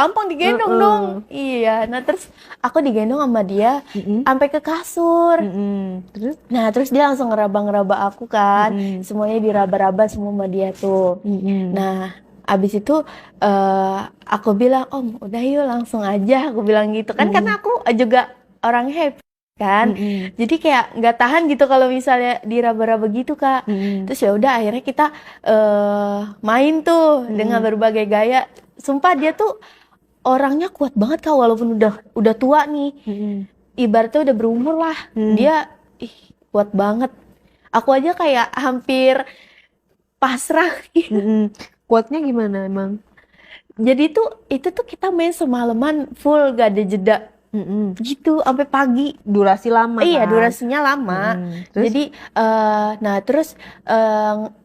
gampang digendong dong. Iya, nah terus aku digendong sama dia sampai ke kasur. Terus? Nah terus dia langsung ngeraba-ngeraba aku kan, semuanya diraba-raba semua sama dia tuh. Nah abis itu aku bilang, Om udah yuk langsung aja, aku bilang gitu kan, karena aku juga orang happy kan, jadi kayak nggak tahan gitu kalau misalnya diraba-raba gitu Kak. Terus ya udah akhirnya kita main tuh dengan berbagai gaya. Sumpah dia tuh orangnya kuat banget Kak, walaupun udah tua nih, ibaratnya udah berumur lah, dia kuat banget. Aku aja kayak hampir pasrah gitu. Kuatnya gimana emang? Jadi itu tuh kita main semalaman full gak ada jeda gitu sampai pagi. Durasi lama Iya, kan? durasinya lama. Terus? Jadi nah terus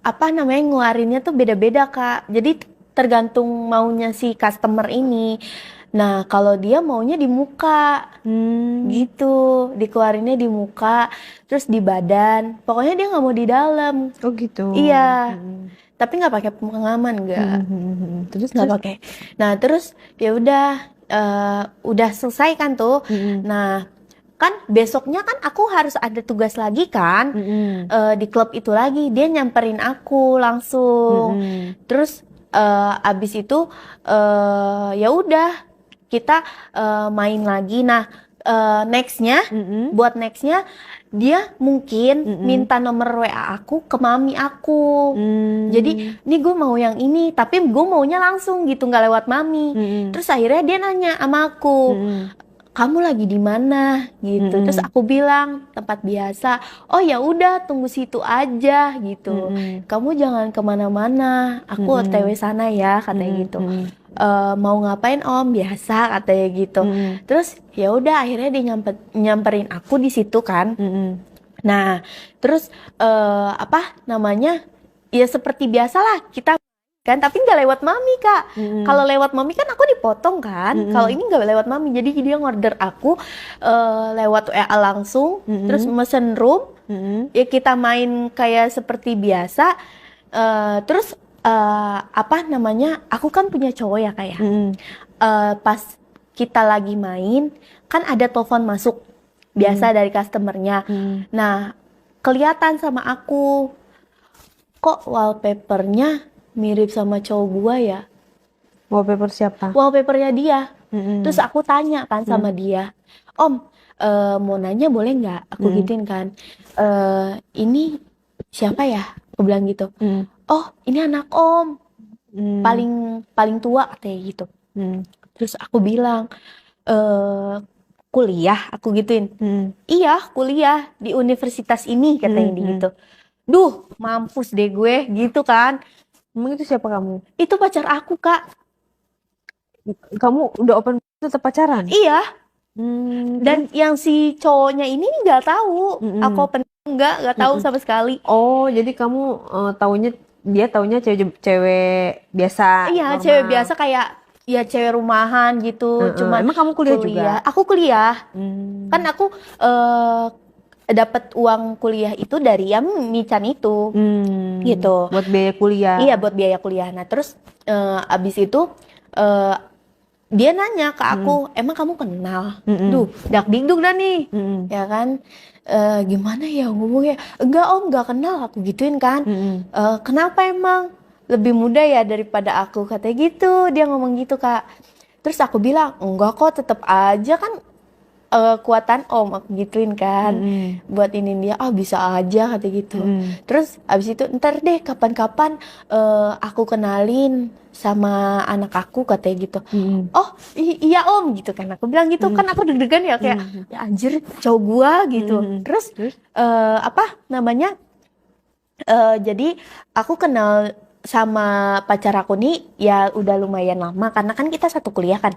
apa namanya, ngeluarinnya tuh beda-beda Kak. Jadi tergantung maunya si customer ini. Nah kalau dia maunya di muka gitu, dikeluarinnya di muka, terus di badan. Pokoknya dia nggak mau di dalam. Oh gitu. Iya. Tapi nggak pakai pengaman, nggak. Terus Nggak pakai. Nah terus ya udah selesai kan tuh. Nah kan besoknya kan aku harus ada tugas lagi kan, di klub itu lagi. Dia nyamperin aku langsung. Terus abis itu ya udah kita main lagi. Nah nextnya dia mungkin minta nomor WA aku ke mami aku. Jadi ini gue mau yang ini, tapi gue maunya langsung gitu, nggak lewat mami. Terus akhirnya dia nanya sama aku, kamu lagi di mana gitu. Terus aku bilang tempat biasa. Oh ya udah, tunggu situ aja gitu. Kamu jangan kemana-mana, aku OTW sana ya, katanya gitu. Mau ngapain Om? Biasa, katanya gitu. Terus ya udah akhirnya dia nyamperin aku di situ kan. Nah terus apa namanya, ya seperti biasalah kita kan, tapi nggak lewat mami Kak. Kalau lewat mami kan aku dipotong kan. Kalau ini nggak lewat mami, jadi dia ngorder aku lewat WA langsung. Terus mesen room, ya kita main kayak seperti biasa. Terus apa namanya, aku kan punya cowok ya Kak ya. Pas kita lagi main kan ada telepon masuk biasa dari customernya. Nah kelihatan sama aku, kok wallpapernya mirip sama cowok gua ya. Wallpaper siapa? Wallpapernya dia. Terus aku tanya kan sama dia, Om mau nanya boleh nggak? Aku gituin kan, ini siapa ya? Aku bilang gitu. Oh ini anak Om, paling tua katanya gitu. Terus aku bilang kuliah, aku gituin. Iya kuliah di universitas ini, katanya gitu. Duh mampus deh gue gitu kan. Emang itu siapa kamu? Itu pacar aku Kak. Kamu udah open tetap pacaran? Iya. Dan yang si cowoknya ini nggak tahu aku open, nggak tahu sama sekali. Oh jadi kamu dia taunya cewek biasa? Iya normal. cewek biasa, kayak ya cewek rumahan gitu. Cuma Emang kamu kuliah juga? Aku kuliah. Kan aku dapat uang kuliah itu dari yang Mican itu, gitu. Buat biaya kuliah? Iya buat biaya kuliah. Nah terus abis itu dia nanya ke aku, emang kamu kenal? Duh dak dingduk dah nih, ya kan. Gimana ya ngomongnya? Enggak Om, nggak kenal, aku gituin kan. Kenapa emang? Lebih muda ya daripada aku, katanya gitu. Dia ngomong gitu Kak. Terus aku bilang enggak kok, tetap aja kan kuatan Om, aku gituin kan. Buat ini dia, bisa aja, kata gitu. Terus abis itu ntar deh kapan-kapan aku kenalin sama anak aku, katanya gitu. Oh iya Om, gitu kan. Aku bilang gitu kan, aku deg-degan ya kayak ya anjir cowok gua gitu. Terus apa namanya, jadi aku kenal sama pacar aku nih ya udah lumayan lama, karena kan kita satu kuliah kan.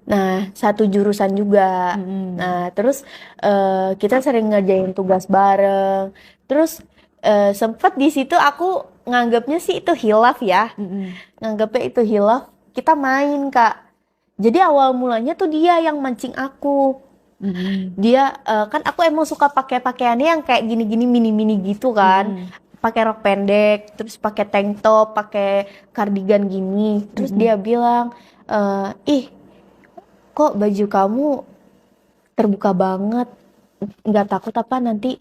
Nah satu jurusan juga. Nah terus kita sering ngerjain tugas bareng. Terus sempet di situ aku nganggapnya sih itu hilaf ya. Nganggapnya itu hilaf. Kita main Kak. Jadi awal mulanya tuh dia yang mancing aku. Dia kan aku emang suka pakai pakaiannya yang kayak gini-gini mini-mini gitu kan. pakai rok pendek, terus pakai tank top, pakai kardigan gini. Terus dia bilang, ih, kok baju kamu terbuka banget, nggak takut apa nanti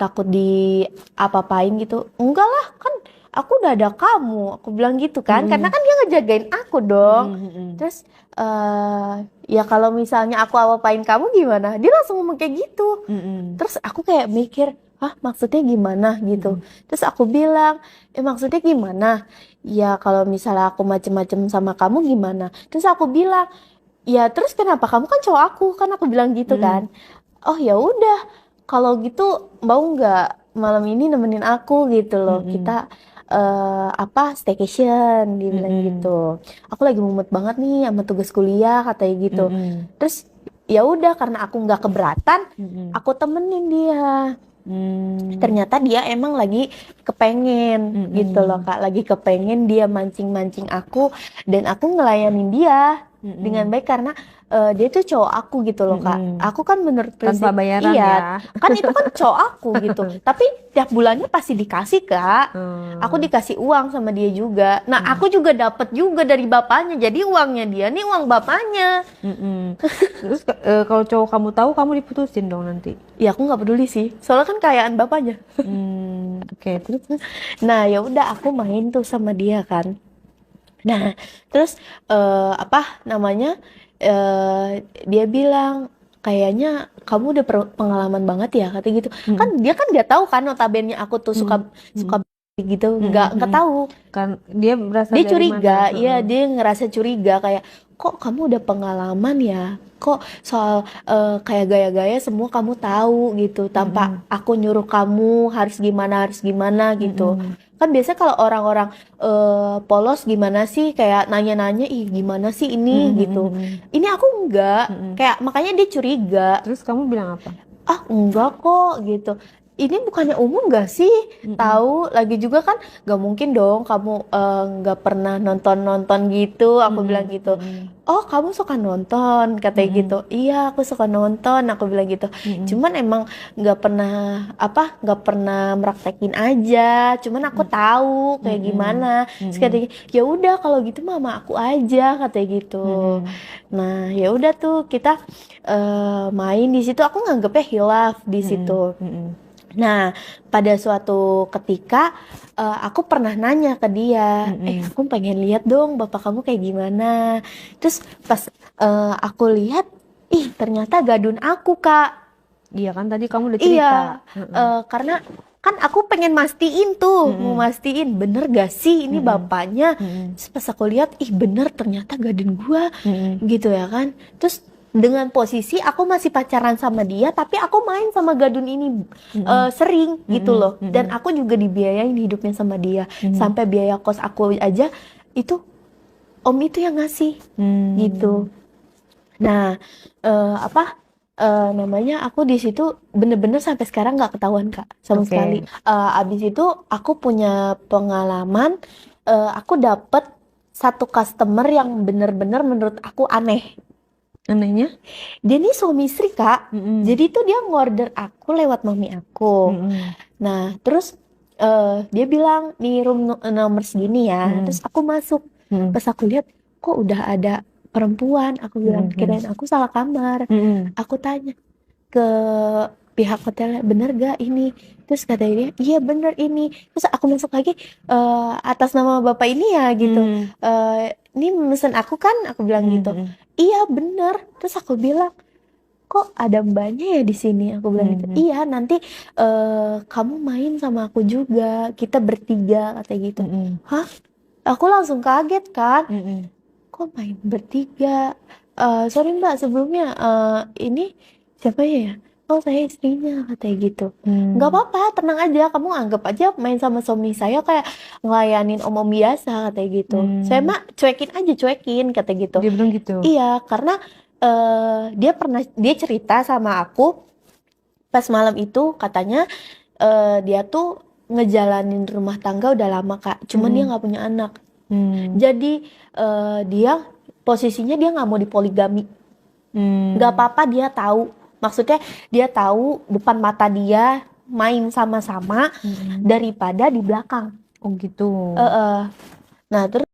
takut di apa-apain gitu? Enggak lah, kan aku udah ada kamu, aku bilang gitu kan, karena kan dia ngejagain aku dong. Terus ya kalau misalnya aku apa-apain kamu gimana? Dia langsung ngomong kayak gitu. Terus aku kayak mikir, hah, maksudnya gimana gitu. Terus aku bilang, maksudnya gimana? Ya kalau misalnya aku macem-macem sama kamu gimana? Terus aku bilang, ya terus kenapa, kamu kan cowok aku, kan aku bilang gitu kan. Oh ya udah, kalau gitu mau nggak malam ini nemenin aku gitu loh, kita staycation, dia bilang gitu. Aku lagi mumet banget nih sama tugas kuliah, katanya gitu. Terus ya udah, karena aku nggak keberatan, aku temenin dia. Ternyata dia emang lagi kepengen gitu loh Kak, lagi kepengen, dia mancing-mancing aku dan aku ngelayanin dia dengan baik karena dia tuh cowok aku gitu loh Kak. Aku kan menurut prinsip, Tanpa bayaran iya, kan itu kan cowok aku gitu. Tapi tiap bulannya pasti dikasih Kak. Aku dikasih uang sama dia juga. Nah, aku juga dapat juga dari bapaknya. Jadi uangnya dia nih uang bapaknya. Terus kalau cowok kamu tahu, kamu diputusin dong nanti. Ya aku nggak peduli sih, soalnya kan kekayaan bapaknya. Oke, terus. Nah ya udah, aku main tuh sama dia kan. Nah terus apa namanya, dia bilang kayaknya kamu udah pengalaman banget ya, kata gitu. Kan dia kan nggak tahu kan notabene aku tuh suka gitu, nggak tahu. Kan dia berasal Dia dari curiga, mana? iya dia ngerasa curiga kayak, kok kamu udah pengalaman ya, kok soal kayak gaya-gaya semua kamu tahu gitu, tanpa aku nyuruh kamu harus gimana gitu. Kan biasanya kalau orang-orang polos gimana sih, kayak nanya-nanya, ih gimana sih ini gitu. Ini aku enggak, kayak makanya dia curiga. Terus kamu bilang apa? Ah enggak kok gitu, ini bukannya umum gak sih, tahu lagi juga kan gak mungkin dong kamu nggak pernah nonton gitu, aku bilang gitu. Oh kamu suka nonton, katanya gitu. Iya aku suka nonton, aku bilang gitu. Cuman emang nggak pernah meraktekin aja, cuman aku tahu kayak gimana. Terus katanya, ya udah kalau gitu mama aku aja, katanya gitu. Nah ya udah tuh kita main di situ, aku nganggepnya hilaf di situ. Nah, pada suatu ketika aku pernah nanya ke dia, aku pengen lihat dong bapak kamu kayak gimana. Terus pas aku lihat, ih ternyata gadun aku Kak. Iya kan tadi kamu udah cerita. Iya, karena kan aku pengen mastiin tuh, mau mastiin bener gak sih ini bapaknya. Terus pas aku lihat, ih bener ternyata gadun gua, gitu ya kan. Terus dengan posisi aku masih pacaran sama dia, tapi aku main sama gadun ini sering gitu loh. Dan aku juga dibiayain hidupnya sama dia, sampai biaya kos aku aja itu om itu yang ngasih gitu. Nah namanya aku di situ bener-bener sampai sekarang nggak ketahuan Kak sama sekali. Abis itu aku punya pengalaman, aku dapet satu customer yang bener-bener menurut aku aneh. Anehnya? Dia nih suami istri Kak. Jadi tuh dia ngorder aku lewat mami aku. Nah terus dia bilang nih room nomor segini ya. Terus aku masuk. Pas aku lihat kok udah ada perempuan. Aku bilang kirain aku salah kamar. Aku tanya ke pihak hotelnya, bener gak ini? Terus katanya dia, iya bener ini. Terus aku masuk lagi, atas nama bapak ini ya gitu. Ini mesen aku kan? Aku bilang gitu. Iya bener. Terus aku bilang, kok ada mbaknya ya di sini? Aku bilang gitu. Iya nanti kamu main sama aku juga. Kita bertiga, katanya gitu. Hah? Aku langsung kaget kan. Kok main bertiga? Sorry mbak sebelumnya, ini siapa ya? Oh saya istrinya, katanya gitu. Nggak apa-apa, tenang aja, kamu anggap aja main sama suami saya kayak ngelayanin om-om biasa, katanya gitu. Saya mah cuekin, katanya gitu. Dia bilang gitu. Iya, karena dia cerita sama aku pas malam itu, katanya dia tuh ngejalanin rumah tangga udah lama Kak, cuman dia nggak punya anak. Jadi dia posisinya dia nggak mau dipoligami. Nggak apa-apa, dia tahu. Maksudnya dia tahu depan mata dia main sama-sama daripada di belakang. Oh gitu. Nah terus